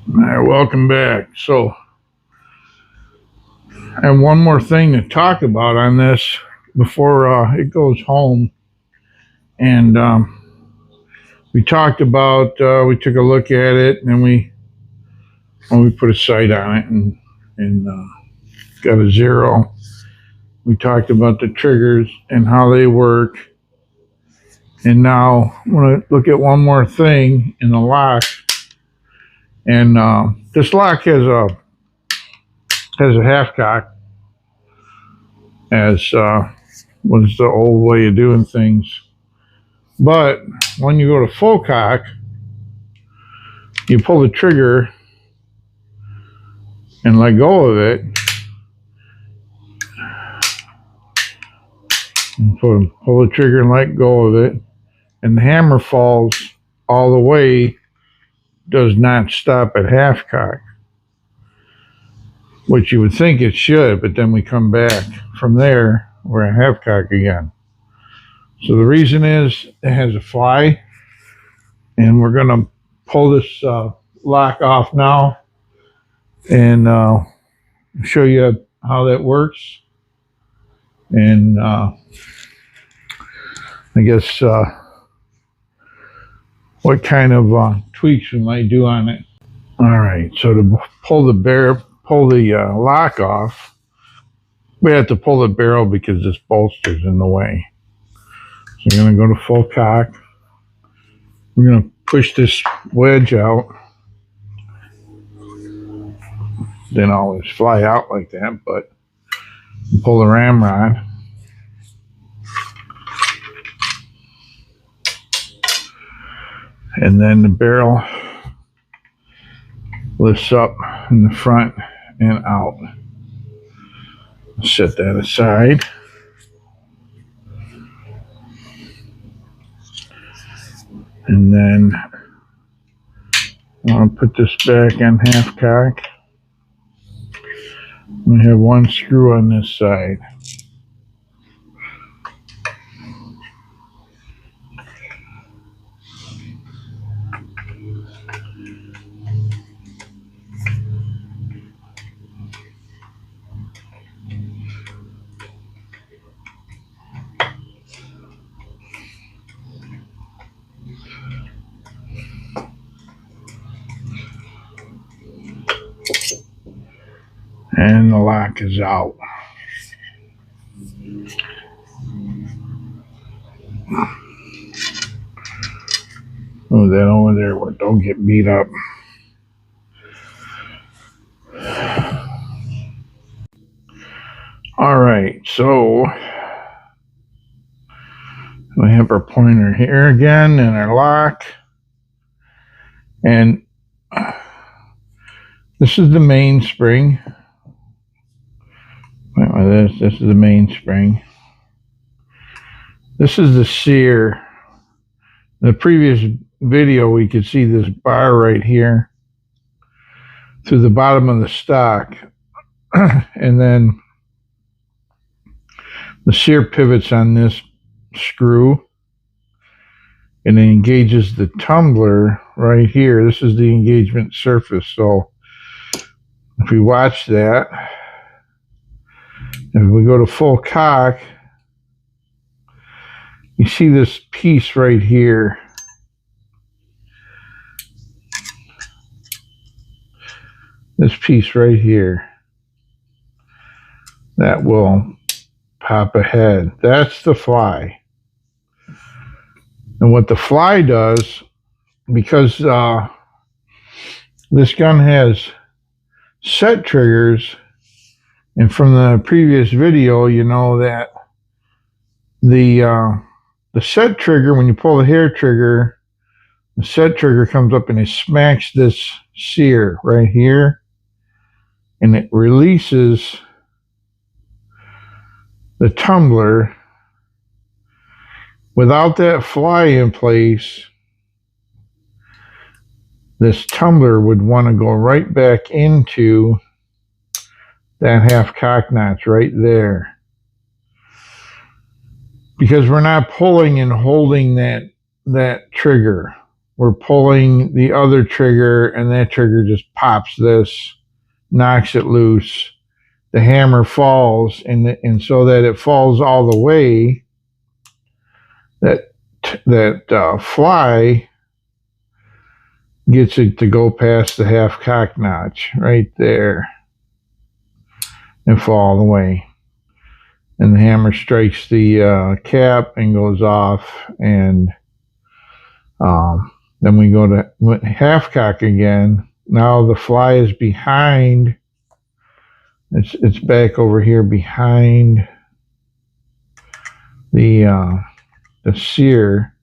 All right, welcome back. So, I have one more thing to talk about on this before it goes home. And we talked about, we took a look at it, and we put a sight on it and got a zero. We talked about the triggers and how they work. And now I'm going to look at one more thing in the lock. And this lock has a half cock, as was the old way of doing things. But when you go to full cock, you pull the trigger and let go of it. Pull the trigger and let go of it. And the hammer falls all the way, does not stop at half cock, which you would think it should, but then we come back from there, we're at half cock again. So the reason is it has a fly, and we're going to pull this lock off now and show you how that works. And I guess what kind of tweaks we might do on it. All right, so to pull the lock off, we have to pull the barrel because this bolster's in the way. So we're going to go to full cock. We're going to push this wedge out. Didn't always fly out like that, but pull the ramrod. And then the barrel lifts up in the front and out. Set that aside. And then I'll put this back on half cock. We have one screw on this side. And the lock is out. Oh, that over there, don't get beat up. All right, so we have our pointer here again and our lock. And this is the mainspring. This is the mainspring. This is the sear. In the previous video, we could see this bar right here through the bottom of the stock. And then the sear pivots on this screw, and it engages the tumbler right here. This is the engagement surface. So if we watch that, if we go to full cock, you see this piece right here. This piece right here. That will pop ahead. That's the fly. And what the fly does, because this gun has set triggers, and from the previous video, you know that the set trigger, when you pull the hair trigger, the set trigger comes up and it smacks this sear right here, and it releases the tumbler. Without that fly in place, this tumbler would want to go right back into that half cock notch right there. Because we're not pulling and holding that trigger. we're pulling the other trigger, and that trigger just pops this, knocks it loose. The hammer falls, and so that it falls all the way, that fly gets it to go past the half cock notch right there and fall all the way. And the hammer strikes the cap and goes off, and then we go to half cock again. Now the fly is behind. It's back over here behind the sear,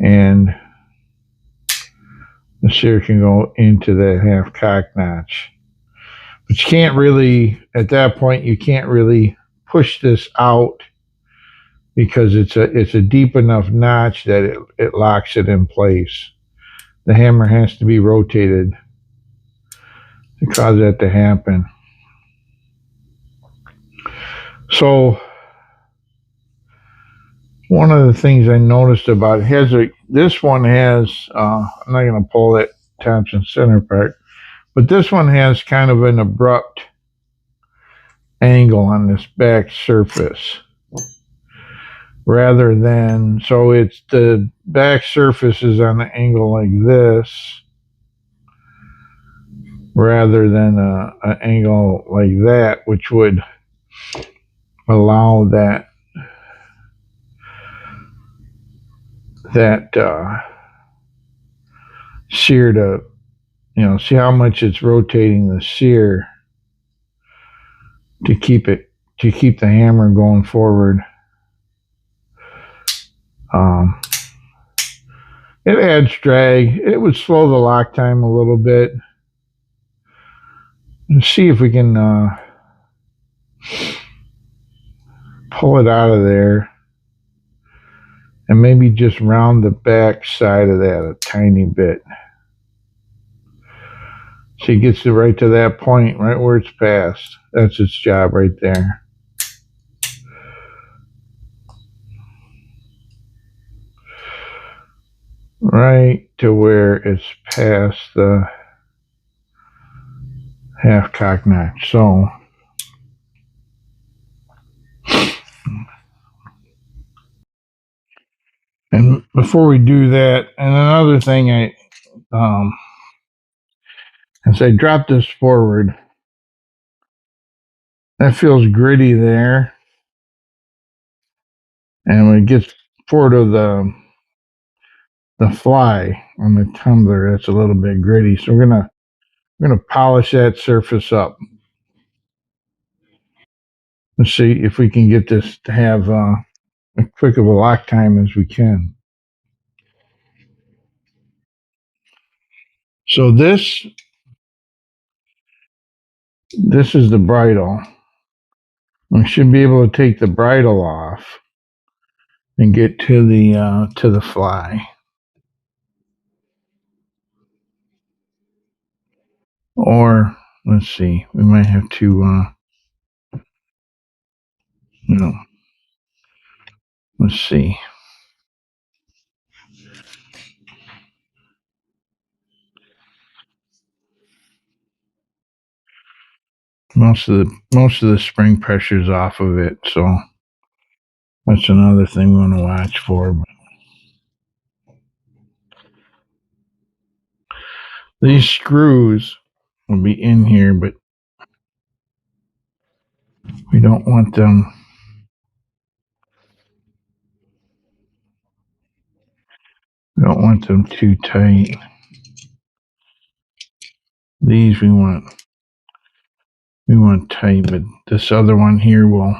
and the sear can go into that half cock notch. But you can't really, at that point, you can't really push this out because it's a deep enough notch that it locks it in place. The hammer has to be rotated to cause that to happen. So one of the things I noticed about it this one has, I'm not going to pull that Thompson center part, but this one has kind of an abrupt angle on this back surface. Rather than, so it's the back surface is on an angle like this, rather than an angle like that, which would allow that sear to, see how much it's rotating the sear to keep the hammer going forward. It adds drag. It would slow the lock time a little bit. Let's see if we can pull it out of there and maybe just round the back side of that a tiny bit. So it gets it right to that point, right where it's passed. That's its job right there. Right to where it's past the half cock notch. So and before we do that, and another thing, as I drop this forward, that feels gritty there, and when it gets forward of the fly on the tumbler, that's a little bit gritty. So we're gonna polish that surface up. Let's see if we can get this to have as quick of a lock time as we can. So this is the bridle. We should be able to take the bridle off and get to the fly. Or let's see, we might have to let's see. Most of the spring pressure's off of it, so that's another thing we want to watch for. These screws will be in here, but we don't want them. We don't want them too tight. These we want tight, but this other one here will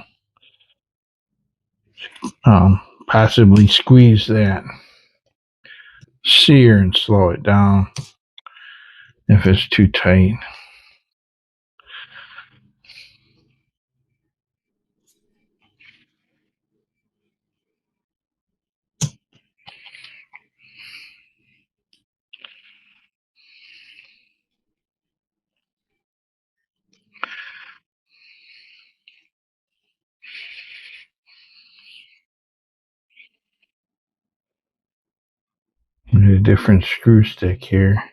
possibly squeeze that sear and slow it down if it's too tight. different screw stick here.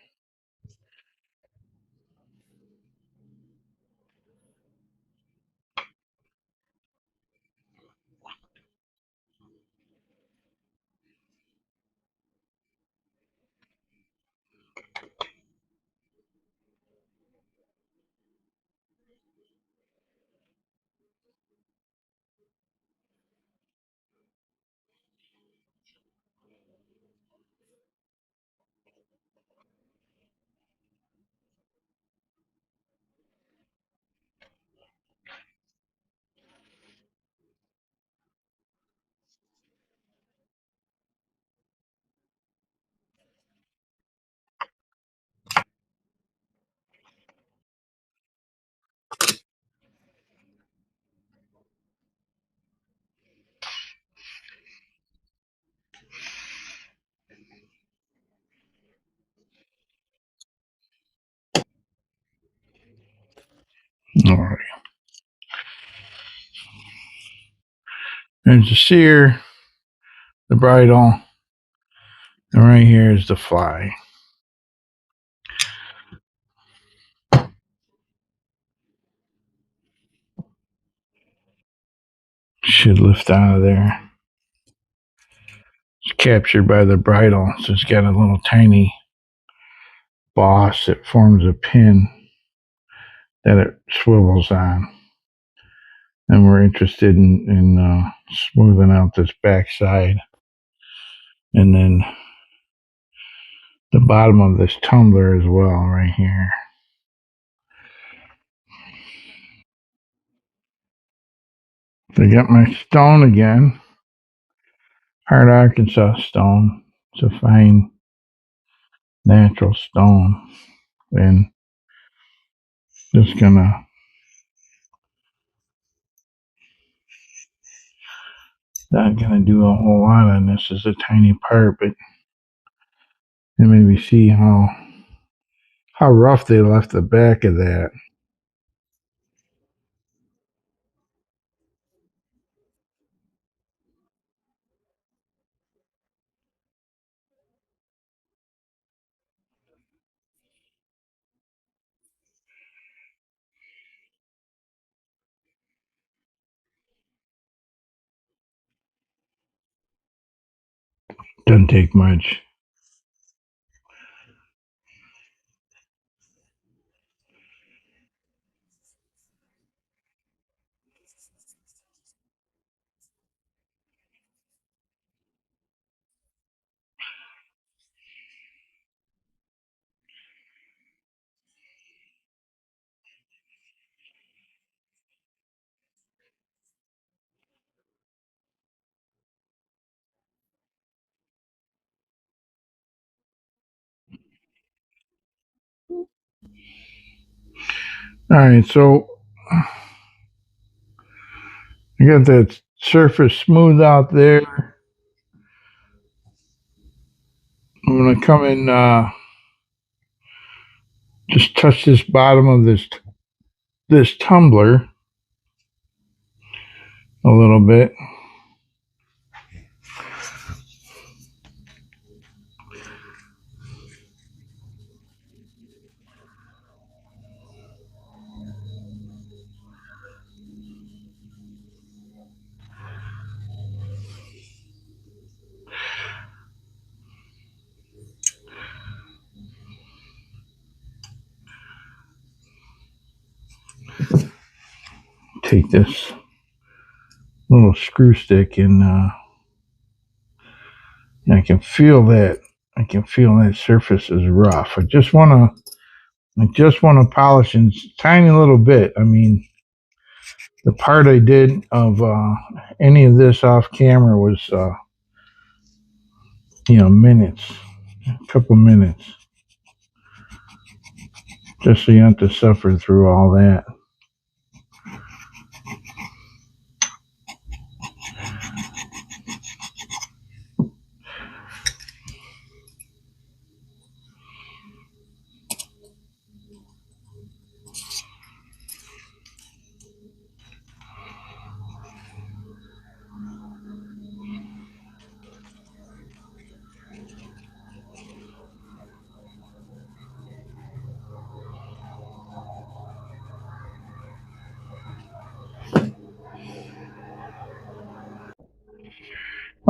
All right. There's the sear, the bridle, and right here is the fly. Should lift out of there. It's captured by the bridle, so it's got a little tiny boss that forms a pin that it swivels on. And we're interested in smoothing out this backside. And then the bottom of this tumbler as well, right here. So I got my stone again. Hard Arkansas stone. It's a fine natural stone. And just gonna not gonna do a whole lot on this. It's a tiny part, but and maybe see how rough they left the back of that. Doesn't take much. All right, so I got that surface smooth out there. I'm gonna come in, just touch this bottom of this tumbler a little bit. Take this little screw stick and I can feel that. I can feel that surface is rough. I just want to polish in a tiny little bit. I mean, the part I did of any of this off camera was, minutes, a couple minutes, just so you don't have to suffer through all that.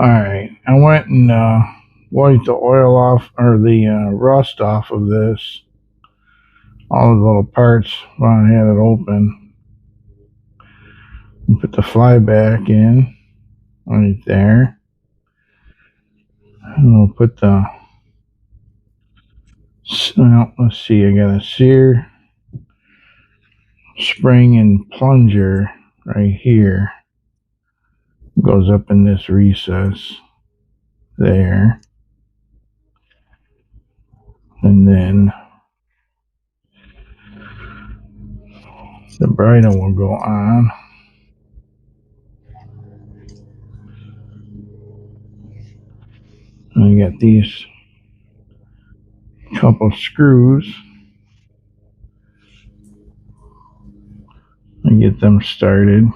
Alright, I went and wiped the oil off, or the rust off of this. All the little parts while I had it open. And put the fly back in right there. And we'll put the, well, let's see, I got a sear, spring, and plunger right here. Goes up in this recess there. And then the bridle will go on. And I got these couple screws. I get them started.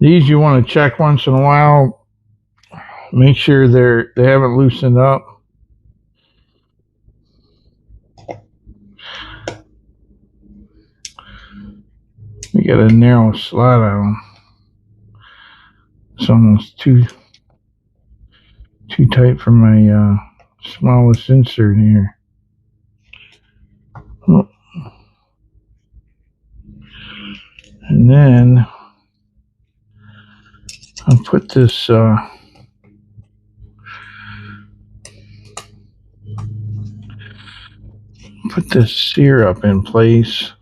These you want to check once in a while. Make sure they haven't loosened up. You got a narrow slot on them. It's almost too tight for my smallest insert here. And then I'll put this syrup in place.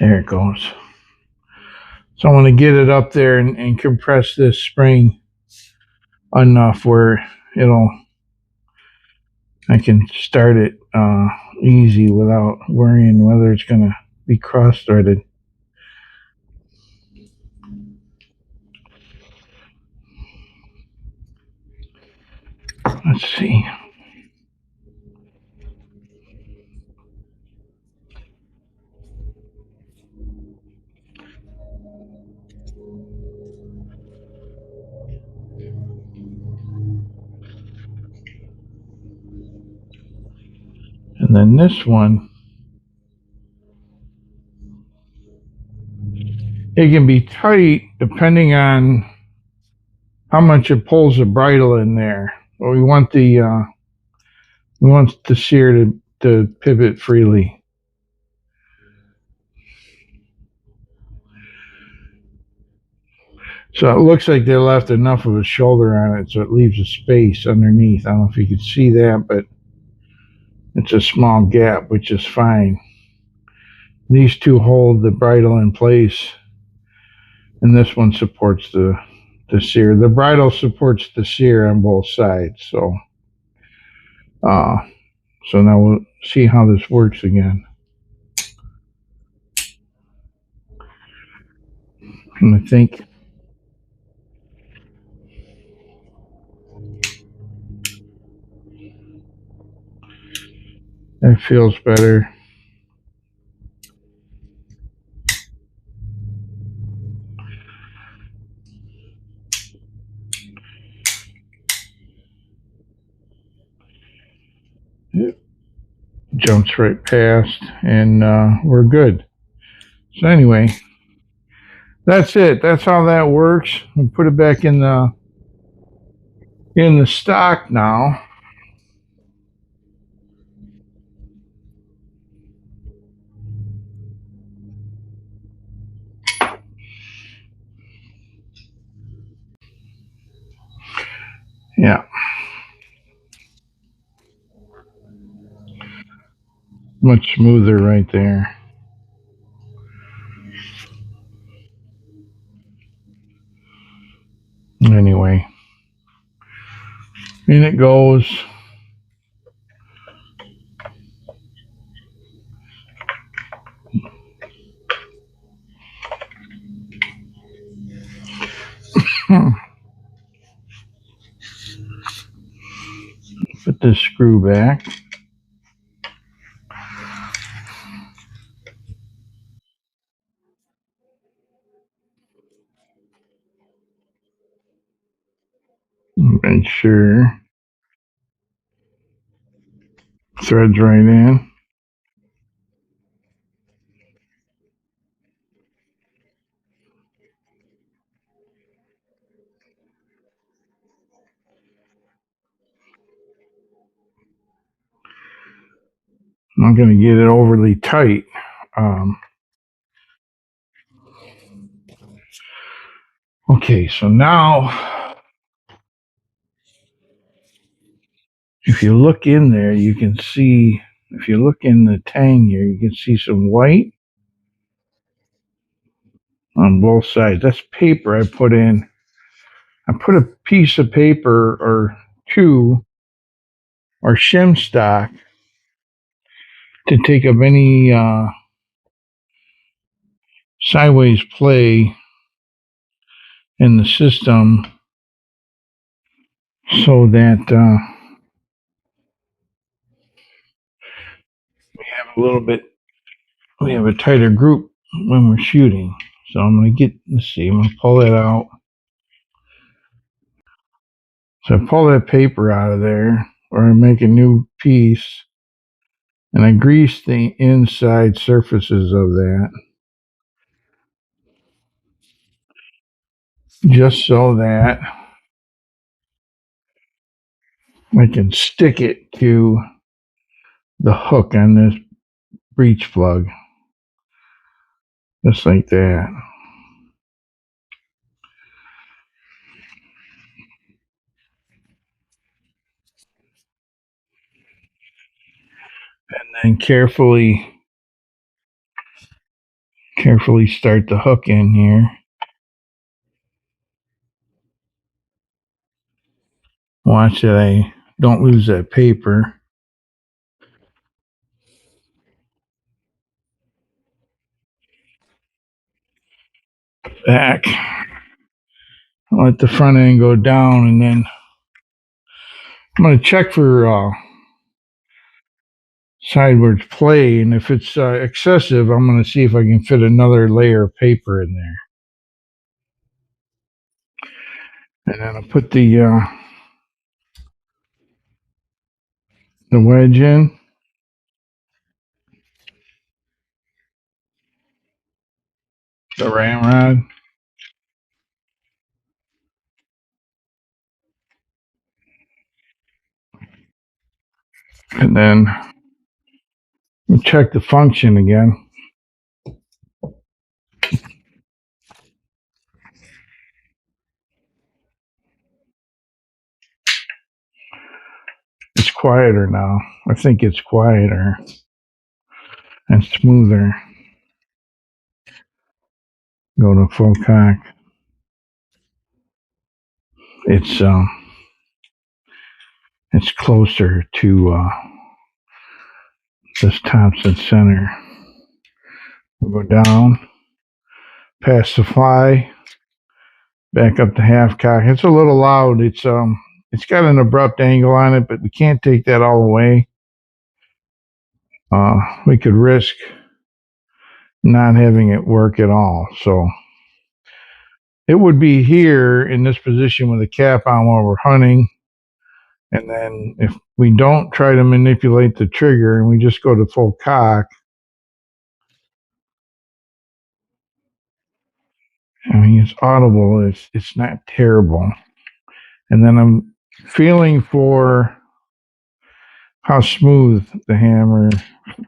There it goes. So I want to get it up there and compress this spring enough where I can start it easy without worrying whether it's going to be cross-threaded. Let's see. And then this one, it can be tight depending on how much it pulls the bridle in there. But we want the shear to pivot freely. So it looks like they left enough of a shoulder on it so it leaves a space underneath. I don't know if you could see that, but it's a small gap, which is fine. These two hold the bridle in place, and this one supports the sear. The bridle supports the sear on both sides. So now we'll see how this works again. And I think that feels better. It jumps right past, and we're good. So anyway, that's it. That's how that works. We'll put it back in the stock now. Yeah, much smoother right there. Anyway, in it goes. Put this screw back. Make sure threads right in. I'm not going to get it overly tight. Um, okay, so now if you look in there, you can see, if you look in the tang here, you can see some white on both sides. That's paper I put in. I put a piece of paper or two or shim stock to take up any sideways play in the system so that we have a little bit, we have a tighter group when we're shooting. So I'm going to get, let's see, I'm going to pull that out. So I pull that paper out of there, or I make a new piece, and I grease the inside surfaces of that just so that I can stick it to the hook on this breech plug, just like that. And carefully start the hook in here. Watch that I don't lose that paper. Back. Let the front end go down, and then I'm going to check for sideways play, and if it's excessive, I'm going to see if I can fit another layer of paper in there. And then I'll put the wedge in. The ramrod. And then we'll check the function again. It's quieter now. I think it's quieter and smoother. Go to full cock. It's closer to this Thompson center. We'll go down, past the fly, back up to half cock. It's a little loud. It's got an abrupt angle on it, but we can't take that all away. We could risk not having it work at all. So it would be here in this position with the cap on while we're hunting. And then if we don't try to manipulate the trigger and we just go to full cock, I mean, it's audible. It's not terrible. And then I'm feeling for how smooth the hammer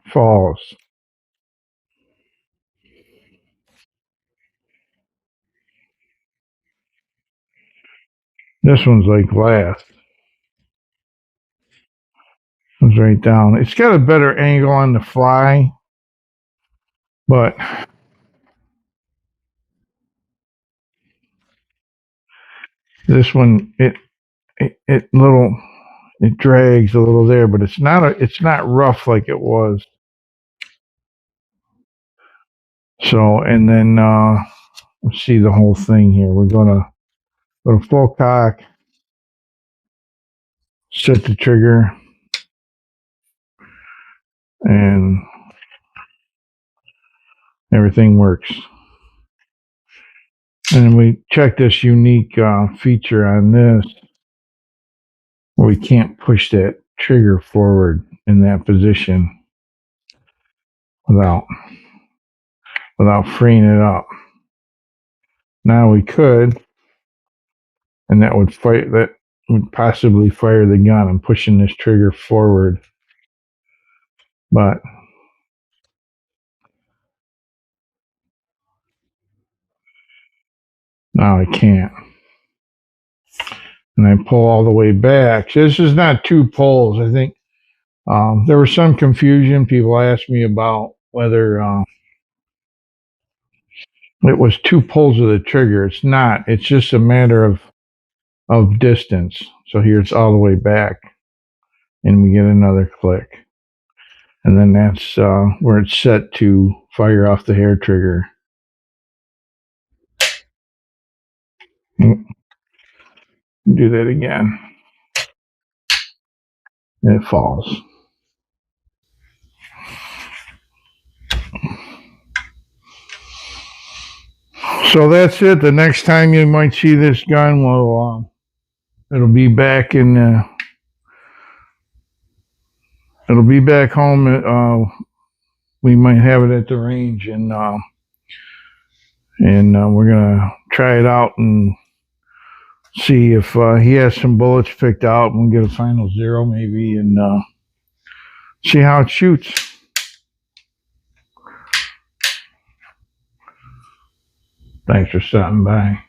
falls. This one's like glass. comes right down. It's got a better angle on the fly, but this one it drags a little there, but it's not rough like it was. So, and then let's see the whole thing here. We're gonna go to full cock, set the trigger, and everything works. And we check this unique feature on this where we can't push that trigger forward in that position without freeing it up. Now we could, and that would possibly fire the gun. I'm pushing this trigger forward, but now I can't. And I pull all the way back. So this is not two pulls. I think there was some confusion. People asked me about whether it was two pulls of the trigger. It's not. It's just a matter of distance. So here it's all the way back, and we get another click. And then that's where it's set to fire off the hair trigger. Do that again. And it falls. So that's it. The next time you might see this gun, well, it'll be back it'll be back home. We might have it at the range, and we're gonna try it out and see if he has some bullets picked out, and we'll get a final zero maybe, and see how it shoots. Thanks for stopping by.